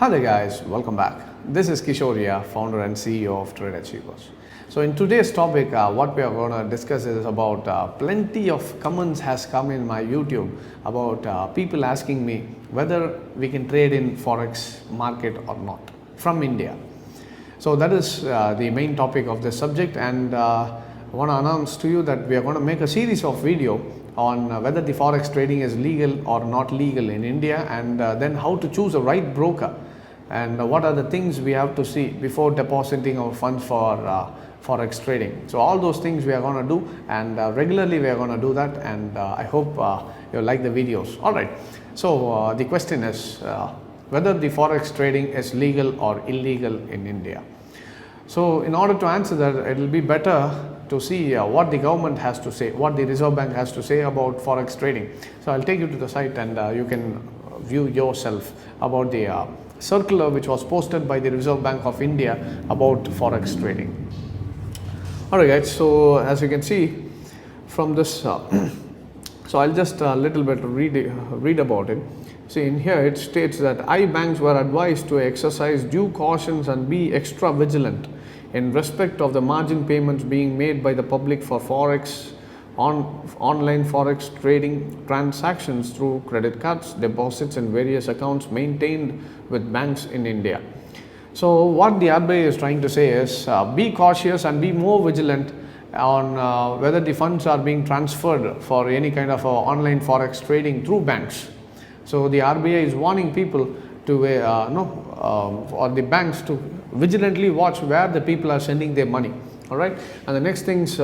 Hi there guys, welcome back. This is Kishore here, founder and CEO of Trade Achievers. So in today's topic, what we are going to discuss is about plenty of comments has come in my YouTube about people asking me whether we can trade in Forex market or not from India. So that is the main topic of this subject, and I want to announce to you that we are going to make a series of video on whether the Forex trading is legal or not legal in India, and then how to choose a right broker, and what are the things we have to see before depositing our funds for Forex trading. So all those things we are going to do, and regularly we are going to do that, and I hope you like the videos. Alright, so the question is whether the Forex trading is legal or illegal in India. So in order to answer that, it will be better to see what the government has to say, what the Reserve Bank has to say about Forex trading. So I'll take you to the site, and you can view yourself about the circular which was posted by the Reserve Bank of India about Forex trading. Alright guys, so as you can see from this, so I'll just a little bit read about it. See, in here it states that banks were advised to exercise due cautions and be extra vigilant in respect of the margin payments being made by the public for Forex online Forex trading transactions through credit cards, deposits and various accounts maintained with banks in India. So what the RBI is trying to say is be cautious and be more vigilant on whether the funds are being transferred for any kind of online Forex trading through banks. So the RBI is warning people to or the banks to vigilantly watch where the people are sending their money. All right, and the next things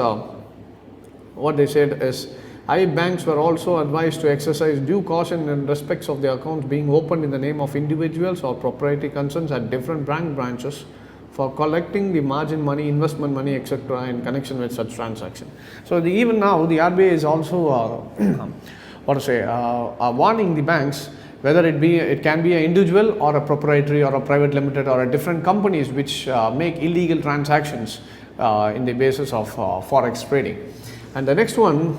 what they said is banks were also advised to exercise due caution in respects of their accounts being opened in the name of individuals or proprietary concerns at different bank branches for collecting the margin money, investment money, etc. in connection with such transaction. So even now the RBI is also warning the banks whether it can be an individual or a proprietary or a private limited or a different companies which make illegal transactions in the basis of Forex trading. And the next one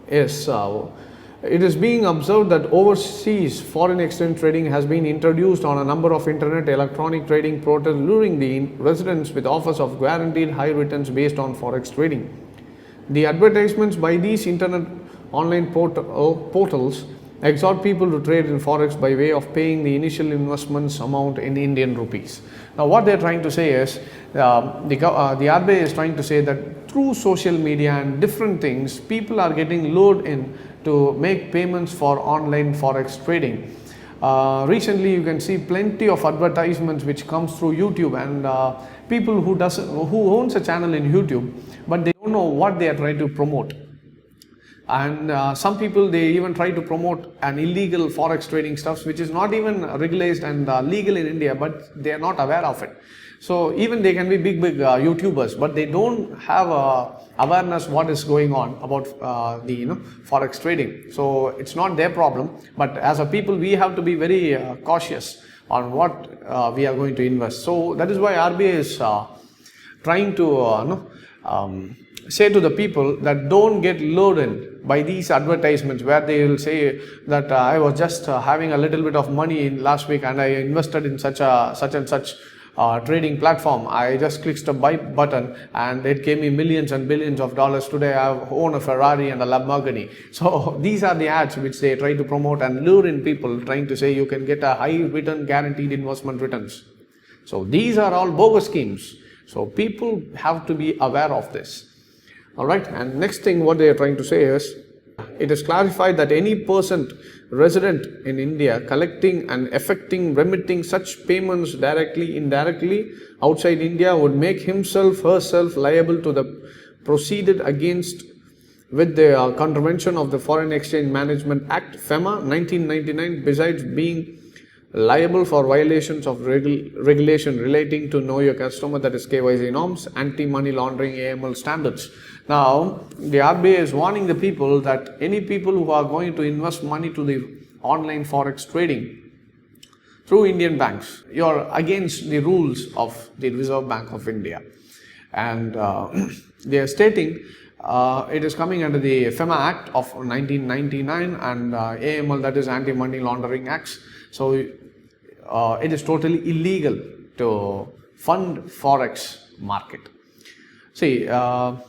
is it is being observed that overseas foreign exchange trading has been introduced on a number of internet electronic trading portals, luring the residents with offers of guaranteed high returns based on Forex trading. The advertisements by these internet online portals exhort people to trade in Forex by way of paying the initial investments amount in Indian rupees. Now what they are trying to say is, the RBI is trying to say that through social media and different things, people are getting lured in to make payments for online Forex trading. Recently you can see plenty of advertisements which comes through YouTube, and people who owns a channel in YouTube, but they don't know what they are trying to promote. And some people, they even try to promote an illegal Forex trading stuff which is not even regulated and legal in India, but they are not aware of it. So even they can be big YouTubers, but they don't have awareness what is going on about the Forex trading. So it's not their problem, but as a people we have to be very cautious on what we are going to invest. So that is why RBI is trying to say to the people that don't get lured in by these advertisements where they will say that I was just having a little bit of money in last week and I invested in such and such trading platform. I just clicked a buy button and it gave me millions and billions of dollars. Today I own a Ferrari and a Lamborghini. So these are the ads which they try to promote and lure in people, trying to say you can get a high return guaranteed investment returns. So these are all bogus schemes. So people have to be aware of this. Alright, and next thing what they are trying to say is, it is clarified that any person resident in India collecting and remitting such payments directly, indirectly outside India would make herself liable to the proceeded against with the contravention of the Foreign Exchange Management Act FEMA 1999, besides being liable for violations of regulation relating to know your customer, that is KYC norms, anti-money laundering AML standards. Now the RBI is warning the people that any people who are going to invest money to the online Forex trading through Indian banks, you are against the rules of the Reserve Bank of India. And they are stating it is coming under the FEMA Act of 1999 and AML, that is Anti-Money Laundering Acts. So it is totally illegal to fund forex market. See, now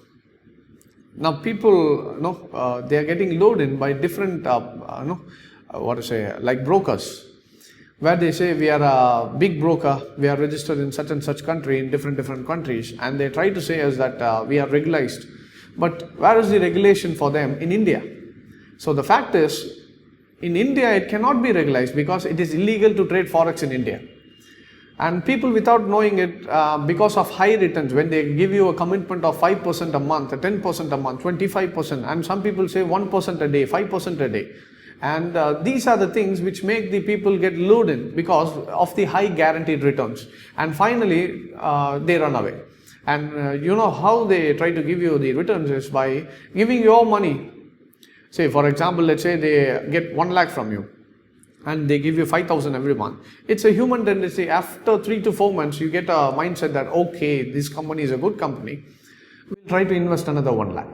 people, they are getting lured in by different, like brokers, where they say we are a big broker, we are registered in such and such country, in different countries, and they try to say us that we are regularized. But where is the regulation for them in India? So the fact is, in India it cannot be regularized because it is illegal to trade forex in India. And people, without knowing it, because of high returns, when they give you a commitment of 5% a month, 10% a month, 25%, and some people say 1% a day, 5% a day. And these are the things which make the people get lured in because of the high guaranteed returns. And finally, they run away. And you know how they try to give you the returns is by giving your money. Say, for example, let's say they get 1 lakh from you, and they give you 5,000 every month. It's a human tendency. After 3 to 4 months, you get a mindset that, okay, this company is a good company. We'll try to invest another 1 lakh.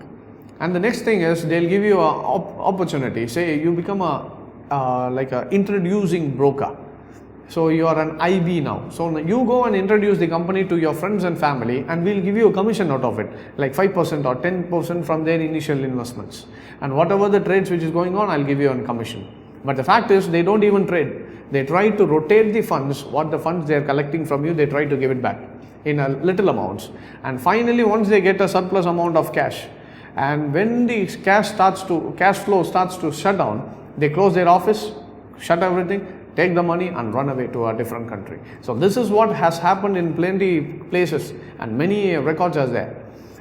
And the next thing is, they'll give you an opportunity. Say you become like a introducing broker. So you are an IB now. So you go and introduce the company to your friends and family, and we'll give you a commission out of it, like 5% or 10% from their initial investments. And whatever the trades which is going on, I'll give you a commission. But the fact is, they don't even trade. They try to rotate the funds, what the funds they are collecting from you, they try to give it back in a little amounts. And finally, once they get a surplus amount of cash, and when the cash flow starts to shut down, they close their office, shut everything, take the money and run away to a different country. So this is what has happened in plenty places, and many records are there.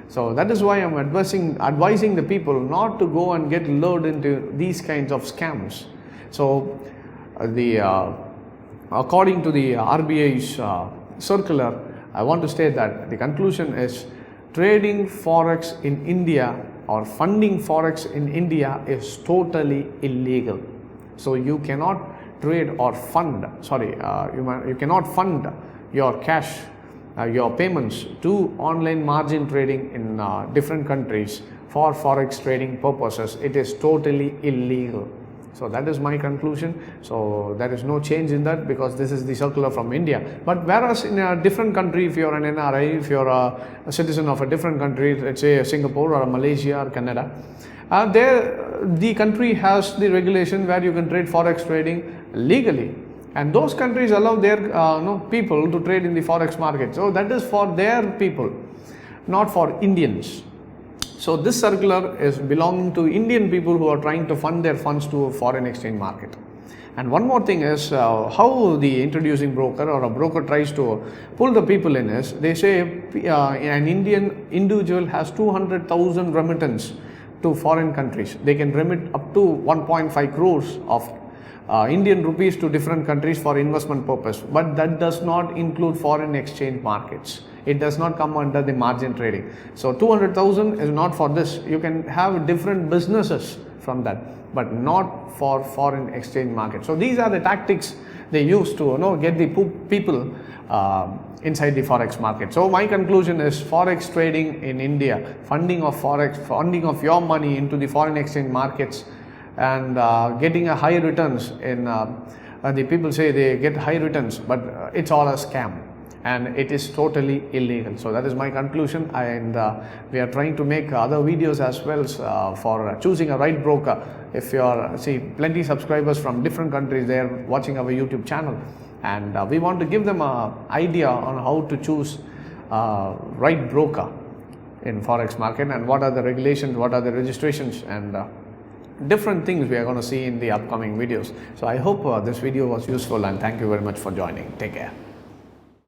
So that is why I'm advising the people not to go and get lured into these kinds of scams. So according to the RBI's circular, I want to state that the conclusion is trading forex in India or funding forex in India is totally illegal. So you cannot trade or fund, you cannot fund your cash, your payments to online margin trading in different countries for forex trading purposes. It is totally illegal. So that is my conclusion. So there is no change in that because this is the circular from India. But whereas in a different country, if you are an NRI, if you are a citizen of a different country, let's say Singapore or Malaysia or Canada, there the country has the regulation where you can trade forex trading legally, and those countries allow their people to trade in the forex market. So that is for their people, not for Indians. So this circular is belonging to Indian people who are trying to fund their funds to a foreign exchange market. And one more thing is how the introducing broker or a broker tries to pull the people in is, they say an Indian individual has 200,000 remittance to foreign countries. They can remit up to 1.5 crores of Indian rupees to different countries for investment purpose, but that does not include foreign exchange markets. It does not come under the margin trading. So 200,000 is not for this. You can have different businesses from that, but not for foreign exchange market. So these are the tactics they use to get the people inside the forex market. So my conclusion is forex trading in India, funding of forex, funding of your money into the foreign exchange markets, and getting a high returns in the people say they get high returns, but it's all a scam and it is totally illegal. So that is my conclusion, and we are trying to make other videos as well for choosing a right broker. If you are plenty subscribers from different countries, they are watching our YouTube channel, and we want to give them an idea on how to choose right broker in forex market, and what are the regulations, what are the registrations, and different things we are going to see in the upcoming videos. So I hope this video was useful, and thank you very much for joining. Take care.